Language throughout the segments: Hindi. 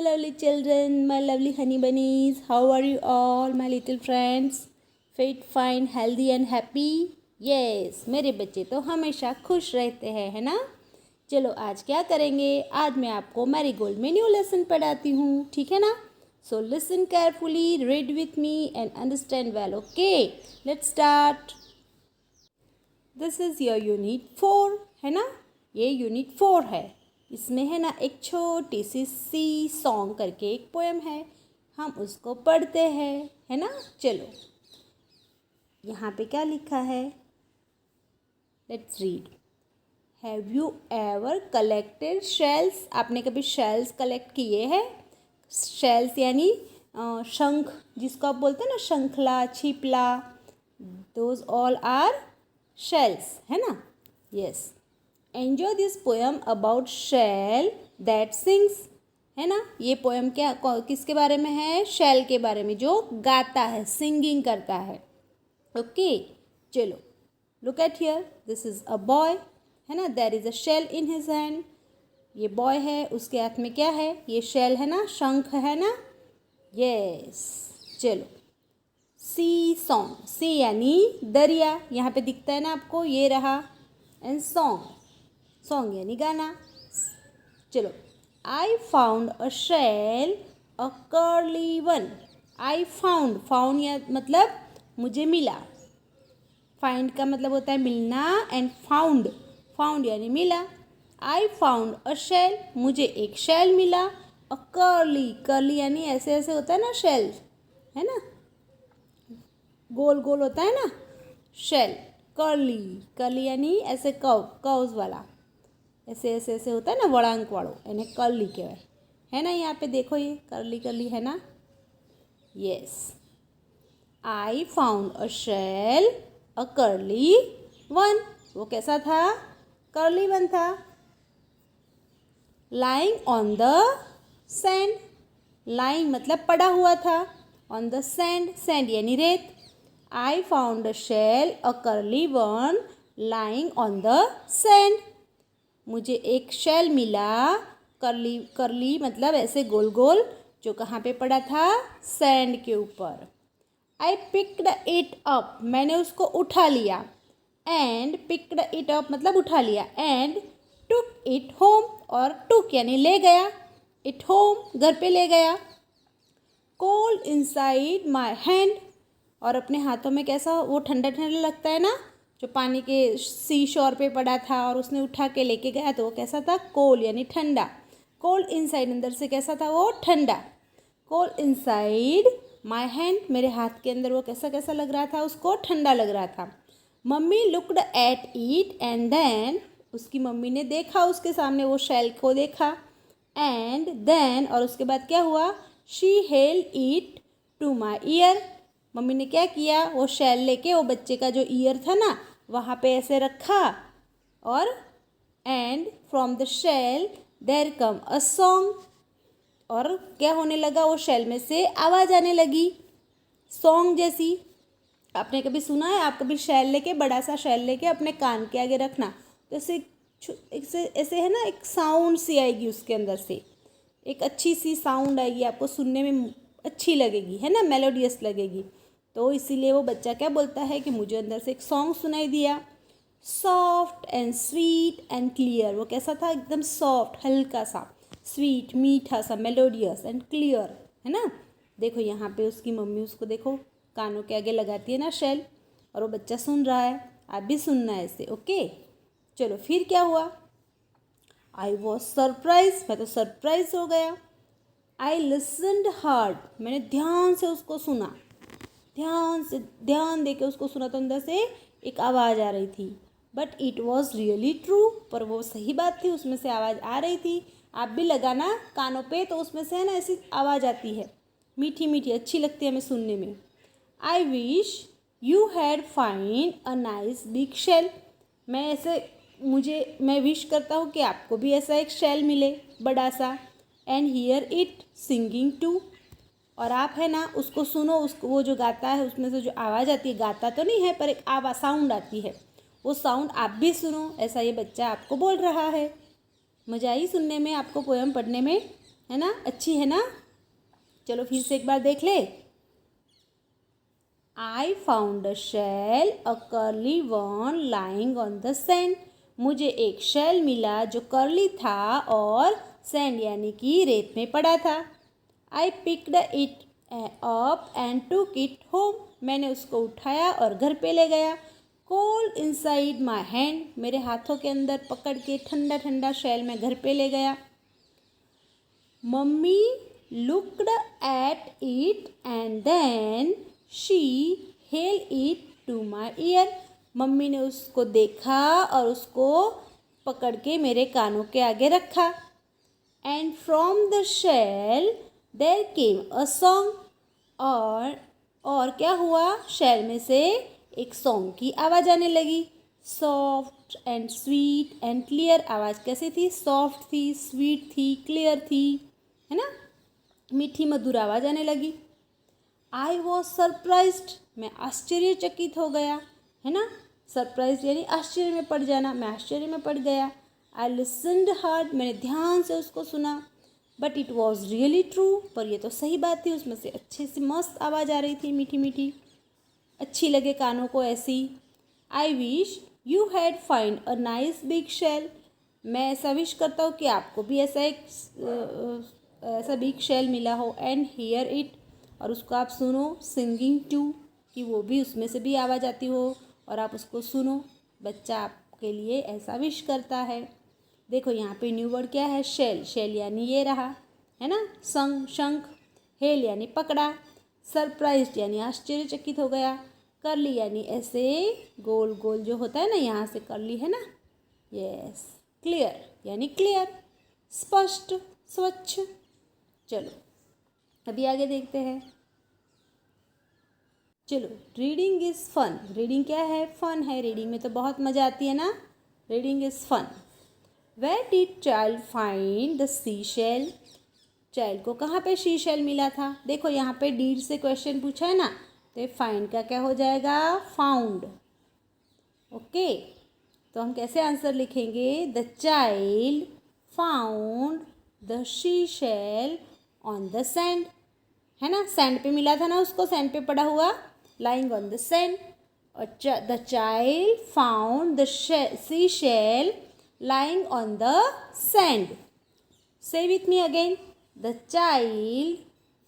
lovely children, my lovely honey bunnies. How are you all, my little friends? Fit, fine, healthy and happy? Yes, मेरे बच्चे तो हमेशा खुश रहते हैं, है ना? चलो आज क्या करेंगे? आज मैं आपको मैरीगोल्ड में न्यू लेसन पढ़ाती हूँ, ठीक है ना? So listen carefully, read with me and understand well, okay? Let's start. This is your unit 4, है ना? ये यूनिट 4 है. इसमें है ना एक छोटी सी सॉन्ग करके एक पोएम है. हम उसको पढ़ते हैं, है ना? चलो यहाँ पे क्या लिखा है? Let's read. Have you ever collected shells? आपने कभी शेल्स कलेक्ट किए हैं? शेल्स यानी शंख, जिसको आप बोलते हैं ना, शंखला, छिपला, दोज ऑल आर शेल्स, है ना? Yes. Enjoy this poem about shell that sings, है ना? ये पोएम क्या किसके बारे में है? शेल के बारे में, जो गाता है, सिंगिंग करता है. ओके चलो, look at here. This is a boy, है ना? There is a shell in his hand. ये बॉय है, उसके हाथ में क्या है? ये शेल है ना, शंख है ना? यस. चलो, सी सॉन्ग. सी यानी दरिया, यहाँ पे दिखता है ना आपको, ये रहा. एंड सॉन्ग, सॉन्ग यानी गाना. चलो, I found a shell a curly one. I found, found या मतलब मुझे मिला. फाइंड का मतलब होता है मिलना, एंड फाउंड, फाउंड यानी मिला. आई फाउंड अ शेल, मुझे एक शेल मिला. अ कर्ली, कर्ली यानी ऐसे ऐसे होता है ना शेल, है ना? गोल गोल होता है ना शेल. कर्ली, कर्ली यानी ऐसे कर्व्स वाला, ऐसे ऐसे ऐसे होता है ना, वળાંક वाળો, એને कर्ली કહેવાય, है ना? यहाँ पे देखो, ये कर्ली कर्ली है ना? Yes. I found a shell a curly one. वो कैसा था? कर्ली वन था. Lying on the sand. Lying मतलब पड़ा हुआ था. ऑन द सैंड, सैंड यानी रेत. I found a shell a curly one lying on the sand. मुझे एक शेल मिला. कर्ली, कर्ली मतलब ऐसे गोल गोल, जो कहाँ पे पड़ा था? सैंड के ऊपर. आई पिक्ड इट अप, मैंने उसको उठा लिया. एंड पिक्ड इट अप मतलब उठा लिया. एंड टुक इट होम, और टुक यानी ले गया. इट होम घर पे ले गया. कोल्ड इनसाइड माई हैंड, और अपने हाथों में कैसा? वो ठंडा ठंडा लगता है ना, जो पानी के सी शोर पे पड़ा था और उसने उठा के लेके गया, तो वो कैसा था? कोल्ड यानी ठंडा. कोल्ड इनसाइड अंदर से कैसा था? वो ठंडा. कोल्ड इनसाइड माई हैंड, मेरे हाथ के अंदर वो कैसा कैसा लग रहा था? उसको ठंडा लग रहा था. Mummy looked at it and then, उसकी मम्मी ने देखा, उसके सामने वो शेल को देखा. एंड देन, और उसके बाद क्या हुआ? She held it to my ear. Mummy ने क्या किया? वो शेल लेके वो बच्चे का जो ईयर था ना, वहाँ पे ऐसे रखा. और and from the shell there come a song, और क्या होने लगा? वो शेल में से आवाज़ आने लगी, सॉन्ग जैसी. आपने कभी सुना है? आप कभी शेल लेके, बड़ा सा शेल लेके अपने कान के आगे रखना, तो ऐसे ऐसे है ना, एक साउंड सी आएगी उसके अंदर से, एक अच्छी सी साउंड आएगी, आपको सुनने में अच्छी लगेगी, है ना? मेलोडियस लगेगी. तो इसीलिए वो बच्चा क्या बोलता है कि मुझे अंदर से एक सॉन्ग सुनाई दिया. Soft and sweet and clear. वो कैसा था? एकदम सॉफ्ट, हल्का सा, स्वीट, मीठा सा, मेलोडियस एंड क्लियर, है ना? देखो यहाँ पे उसकी मम्मी उसको देखो कानों के आगे लगाती है ना शेल, और वो बच्चा सुन रहा है. आप भी सुनना है ऐसे, ओके? चलो, फिर क्या हुआ? आई वॉज सरप्राइज, मैं तो सरप्राइज हो गया. आई लिसनड हार्ड, मैंने ध्यान से उसको सुना. ध्यान से, ध्यान दे के उसको सुना, तो अंदर से एक आवाज़ आ रही थी. But it was really true, पर वो सही बात थी, उसमें से आवाज़ आ रही थी. आप भी लगाना कानों पे, तो उसमें से है ना ऐसी आवाज़ आती है, मीठी मीठी, अच्छी लगती है हमें सुनने में. I wish you had find a nice big shell. मैं विश करता हूँ कि आपको भी ऐसा एक शेल मिले, बड़ा सा. And hear it singing too, और आप है ना उसको सुनो, उसको वो जो गाता है उसमें से जो आवाज़ आती है, गाता तो नहीं है पर एक आवाज़, साउंड आती है, वो साउंड आप भी सुनो. ऐसा ये बच्चा आपको बोल रहा है. मज़ा आई सुनने में आपको पोएम पढ़ने में? है ना, अच्छी है ना। चलो फिर से एक बार देख ले। I found a shell a curly one lying on the sand. मुझे एक शेल मिला जो कर्ली था और सैंड यानी कि रेत में पड़ा था। I picked it up and टूक इट होम। मैंने उसको उठाया और घर पे ले गया। Cold inside my hand. मेरे हाथों के अंदर पकड़ के ठंडा ठंडा शेल मैं घर पे ले गया। Mummy looked at it and then she held it to my ear. Mummy ने उसको देखा और उसको पकड़ के मेरे कानों के आगे रखा। And from the shell there came a song. और क्या हुआ, शेल में से एक सॉन्ग की आवाज़ आने लगी। Soft and sweet and clear. आवाज़ कैसी थी, सॉफ्ट थी, स्वीट थी, क्लियर थी, है ना, मीठी मधुर आवाज़ आने लगी। I was surprised. मैं आश्चर्यचकित हो गया, है ना, सरप्राइज यानी आश्चर्य में पड़ जाना, मैं आश्चर्य में पड़ गया। आई लिसन्ड हार्ड। मैंने ध्यान से उसको सुना। But it was really true. पर ये तो सही बात थी, उसमें से अच्छे से मस्त आवाज़ आ रही थी, मीठी मीठी, अच्छी लगे कानों को ऐसी। I wish you had find a nice big shell. मैं ऐसा विश करता हूँ कि आपको भी ऐसा एक ऐसा बिग शेल मिला हो। And hear it. और उसको आप सुनो। सिंगिंग टू, कि वो भी उसमें से भी आवाज़ आती हो और आप उसको सुनो। बच्चा आपके लिए ऐसा विश करता है। देखो यहाँ पे न्यू वर्ड क्या है, शेल। शेल यानी ये रहा, है ना, संग, शंख। हेल यानी पकड़ा। सरप्राइज्ड यानी आश्चर्यचकित हो गया। करली यानी ऐसे गोल गोल जो होता है ना, यहाँ से करली है ना, यस। क्लियर यानी क्लियर, स्पष्ट, स्वच्छ। चलो अभी आगे देखते हैं। चलो, रीडिंग इज़ फन। रीडिंग क्या है, फन है। रीडिंग में तो बहुत मज़ा आती है ना। Reading is fun. Where did child find the sea shell. Child को कहाँ पे सी शेल मिला था। देखो यहाँ पे डीड से क्वेश्चन पूछा है ना, तो फाइंड का क्या हो जाएगा, फाउंड। ओके, तो हम कैसे आंसर लिखेंगे, the child found the sea shell on the sand, है ना, सैंड पे मिला था ना उसको, सैंड पे पड़ा हुआ, लाइंग ऑन द सैंड। और the child found the sea shell lying on the sand. Say with me again. The child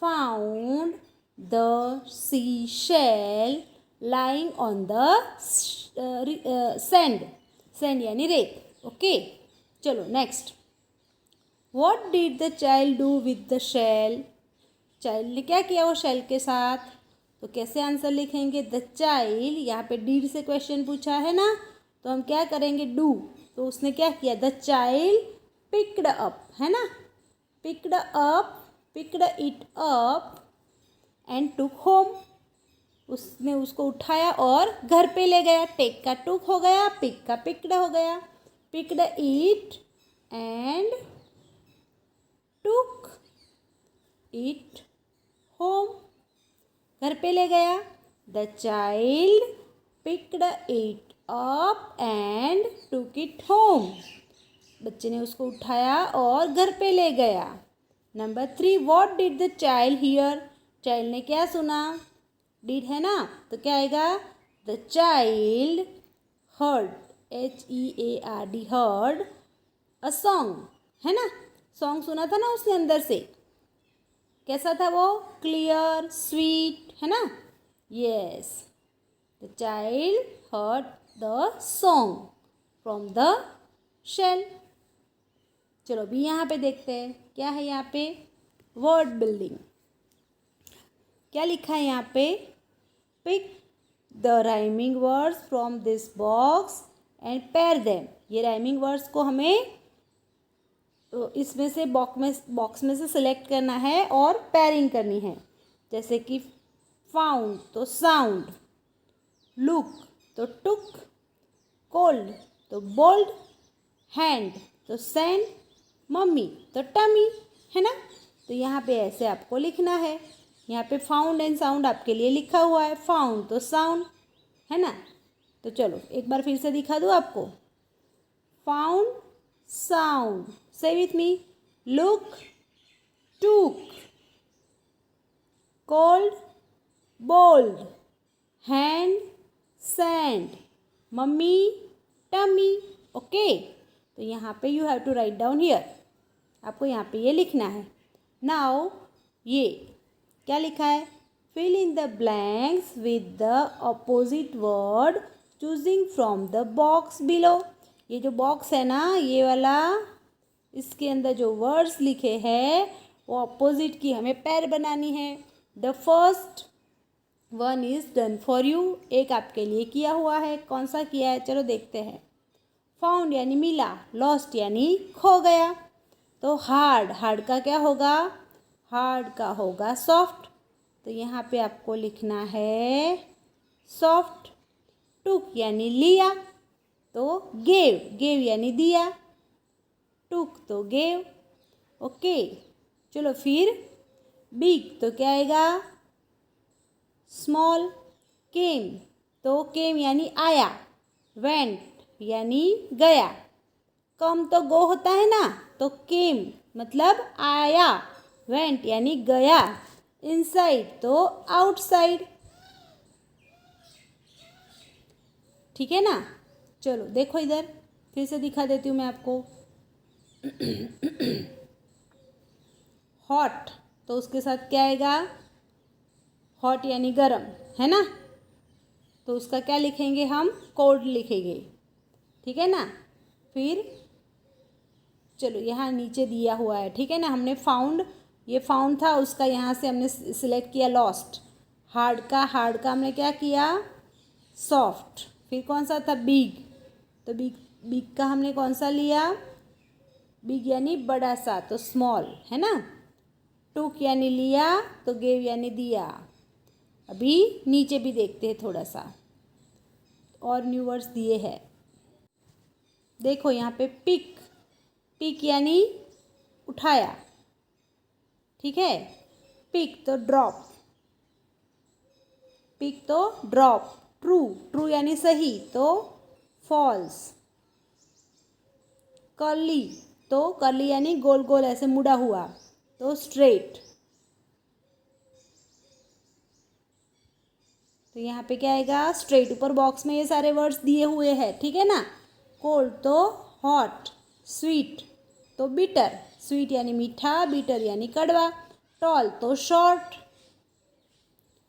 found the seashell lying on the sand. Sand यानी रेत. Okay. चलो next. What did the child do with the shell? Child ने क्या किया वो shell के साथ? तो कैसे आंसर लिखेंगे, द चाइल्ड, यहाँ पे डीड से क्वेश्चन पूछा है ना, तो हम क्या करेंगे, डू। तो उसने क्या किया, द चाइल्ड पिक्ड अप, है ना, picked it up and took home. उसने उसको उठाया और घर पे ले गया। टेक का टुक हो गया, पिक का पिक्ड हो गया। Picked it and took it home, घर पे ले गया। The child picked it up and took it home. बच्चे ने उसको उठाया और घर पे ले गया। Number 3, what did the child here. Child ने क्या सुना, डिड है ना, तो क्या आएगा, the child heard, HEARD, heard a song, है ना, सॉन्ग सुना था ना उसने अंदर से। कैसा था वो, क्लियर, स्वीट, है ना, yes. The child heard the song from the shell. चलो भी यहाँ पे देखते हैं क्या है यहाँ पे, वर्ड बिल्डिंग। क्या लिखा है यहाँ पे, pick the rhyming words from this box and pair them. ये राइमिंग वर्ड्स को हमें इसमें से बॉक्स में से सिलेक्ट करना है और पेयरिंग करनी है। जैसे कि फाउंड तो साउंड, लुक तो टुक, कोल्ड तो बोल्ड, हैंड तो सैंड, मम्मी तो टमी, है ना। तो यहाँ पे ऐसे आपको लिखना है। यहाँ पे फाउंड एंड साउंड आपके लिए लिखा हुआ है, फाउंड तो साउंड, है ना। तो चलो एक बार फिर से दिखा दूँ आपको, found, sound, say with me, look, cold bold, hand sand, mummy tummy. Okay, तो यहाँ पे you have to write down here, आपको यहाँ पे ये लिखना है। नाउ ये क्या लिखा है, fill in the blanks with the opposite word choosing from the box below. ये जो बॉक्स है ना, ये वाला, इसके अंदर जो वर्ड्स लिखे हैं वो अपोजिट की हमें पैर बनानी है। The first one is done for you, एक आपके लिए किया हुआ है। कौन सा किया है, चलो देखते हैं। फाउंड यानी मिला, लॉस्ट यानी खो गया। तो हार्ड, हार्ड का क्या होगा, हार्ड का होगा सॉफ्ट, तो यहाँ पे आपको लिखना है सॉफ्ट। टुक यानी लिया, तो गेव, गेव यानी दिया, टुक तो गेव। ओके, चलो फिर बिग तो क्या आएगा, स्मॉल। केम तो केम यानी आया, वेंट यानी गया। कम तो गो होता है ना, तो केम मतलब आया, वेंट यानी गया। इनसाइड तो आउटसाइड, ठीक है ना। चलो देखो इधर, फिर से दिखा देती हूँ मैं आपको। हॉट तो उसके साथ क्या आएगा, हॉट यानी गरम, है ना, तो उसका क्या लिखेंगे हम, कोल्ड लिखेंगे, ठीक है ना। फिर चलो यहाँ नीचे दिया हुआ है, ठीक है ना, हमने फाउंड, ये फाउंड था, उसका यहाँ से हमने सिलेक्ट किया लॉस्ट। हार्ड का, हार्ड का हमने क्या किया, सॉफ्ट। फिर कौन सा था, बिग, तो बिग, बिग का हमने कौन सा लिया, बिग यानी बड़ा सा, तो स्मॉल, है ना। टुक यानी लिया, तो गेव यानी दिया। अभी नीचे भी देखते हैं थोड़ा सा, और न्यू वर्ड्स दिए हैं। देखो यहाँ पे पिक, पिक यानी उठाया, ठीक है। पिक तो ड्रॉप, पिक तो ड्रॉप। ट्रू, ट्रू यानी सही, तो फॉल्स। कर्ली तो कर्ली यानी गोल गोल ऐसे मुड़ा हुआ, तो स्ट्रेट। तो यहाँ पे क्या आएगा, स्ट्रेट। ऊपर बॉक्स में ये सारे वर्ड्स दिए हुए हैं, ठीक है ना। कोल्ड तो हॉट, स्वीट तो बिटर, स्वीट यानी मीठा, बिटर यानी कड़वा। टॉल तो शॉर्ट।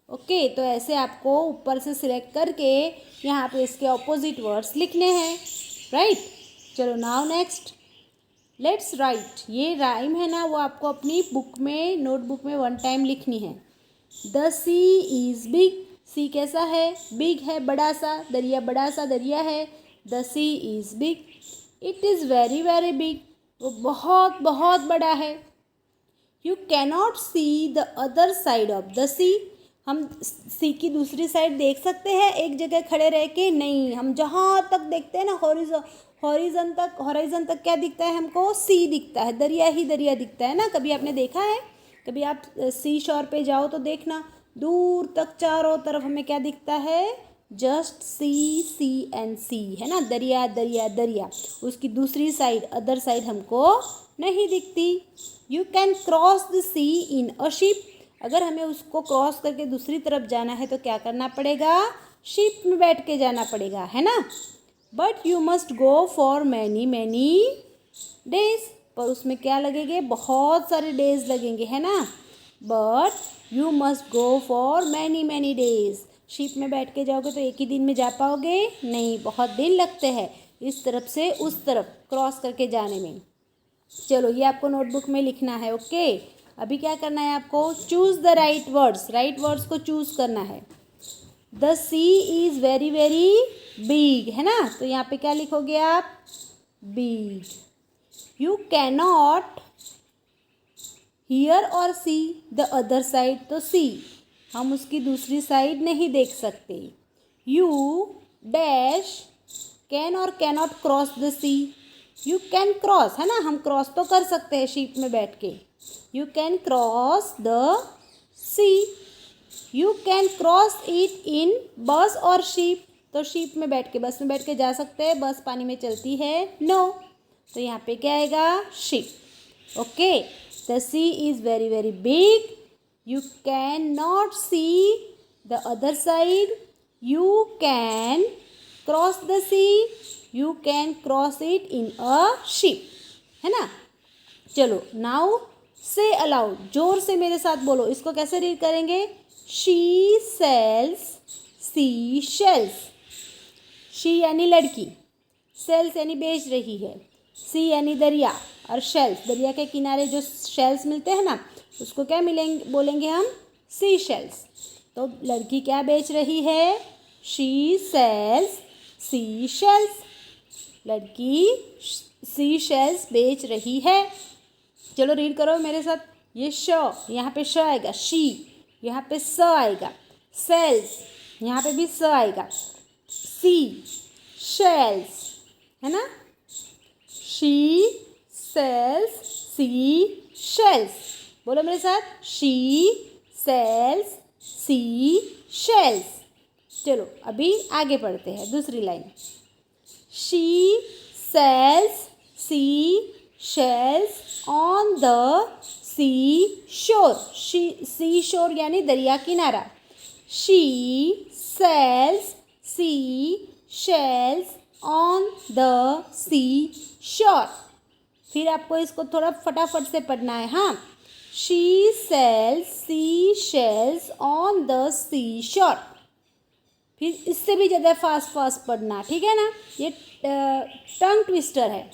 ओके, तो ऐसे आपको ऊपर से सिलेक्ट करके यहाँ पे इसके ऑपोजिट वर्ड्स लिखने हैं, राइट। चलो नाउ नेक्स्ट, लेट्स राइट। ये राइम है ना, वो आपको अपनी बुक में, नोटबुक में वन टाइम लिखनी है। द सी इज़ बिग, सी कैसा है, बिग है, बड़ा सा, दरिया बड़ा सा दरिया है। The sea is big, it is very very big, वो बहुत बहुत बड़ा है। You cannot see the other side of the sea, हम सी की दूसरी साइड देख सकते हैं एक जगह खड़े रह के, नहीं। हम जहाँ तक देखते हैं ना, हॉरिजन तक क्या दिखता है हमको, सी दिखता है, दरिया ही दरिया दिखता है ना। कभी आपने देखा है, कभी आप सी शोर पे जाओ तो देखना, दूर तक चारों तरफ हमें क्या दिखता है, जस्ट सी, सी एंड सी, है ना, दरिया दरिया दरिया। उसकी दूसरी साइड, अदर साइड हमको नहीं दिखती। You can cross the sea in a ship, अगर हमें उसको क्रॉस करके दूसरी तरफ जाना है तो क्या करना पड़ेगा, शिप में बैठ के जाना पड़ेगा, है ना। But you must go for many many days, पर उसमें क्या लगेंगे, बहुत सारे डेज लगेंगे, है ना। But you must go for many many days, ship में बैठ के जाओगे तो एक ही दिन में जा पाओगे, नहीं, बहुत दिन लगते हैं इस तरफ से उस तरफ क्रॉस करके जाने में। चलो ये आपको नोटबुक में लिखना है, ओके। अभी क्या करना है आपको, choose the right words, right words को चूज़ करना है। The sea is very very big, है ना, तो यहाँ पे क्या लिखोगे आप, बिग। यू कैनॉट हियर और सी द अदर साइड, तो सी, हम उसकी दूसरी साइड नहीं देख सकते। यू डैश कैन और cannot cross the sea, you can cross, है ना, हम क्रॉस तो कर सकते हैं शिप में बैठ के। You can cross the sea, you can cross it in bus और शिप, तो शिप में बैठ के, बस में बैठ के जा सकते हैं, बस पानी में चलती है, नो, तो यहाँ पे क्या आएगा, ship. Okay, the sea is very very big, You cannot see the other side. You can cross the sea. You can cross it in a ship. है ना? चलो नाउ से अलाउड, जोर से मेरे साथ बोलो. इसको कैसे रीड करेंगे? She sells sea shells. She यानी लड़की, सेल्स यानी बेच रही है, सी यानी दरिया, और शेल्स दरिया के किनारे जो शेल्स मिलते हैं ना, उसको क्या मिलेंगे, बोलेंगे हम सी शेल्स. तो लड़की क्या बेच रही है? She sells sea shells. लड़की सी शेल्स बेच रही है. चलो रीड करो मेरे साथ. ये श, यहाँ पे श आएगा. शी, यहाँ पे स आएगा. सेल्स, यहाँ पे भी स आएगा. सी शेल्स, है ना? She sells sea shells. बोलो मेरे साथ. She sells sea shells. चलो अभी आगे पढ़ते हैं दूसरी line. She sells sea shells on the sea shore. Sea shore यानी दरिया किनारा. She sells sea shells on the sea shore. फिर आपको इसको थोड़ा फटाफट से पढ़ना है. हाँ, she sells sea shells on the sea shore. फिर इससे भी ज़्यादा फास्ट पढ़ना, ठीक है ना? ये टंग ट्विस्टर है,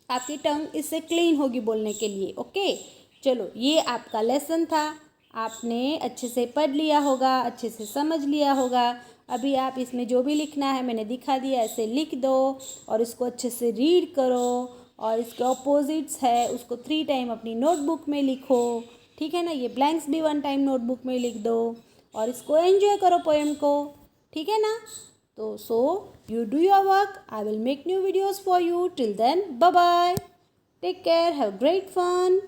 आपकी टंग इससे क्लीन होगी बोलने के लिए. ओके, चलो ये आपका लेसन था. आपने अच्छे से पढ़ लिया होगा, अच्छे से समझ लिया होगा. अभी आप इसमें जो भी लिखना है मैंने दिखा दिया, ऐसे लिख दो और इसको अच्छे से रीड करो. और इसके ऑपोजिट्स है उसको 3 टाइम अपनी नोटबुक में लिखो, ठीक है ना? ये ब्लैंक्स भी 1 टाइम नोटबुक में लिख दो और इसको एंजॉय करो पोएम को, ठीक है ना? तो so you do your work. I will make new videos for you. Till then bye bye. Take care. Have great fun.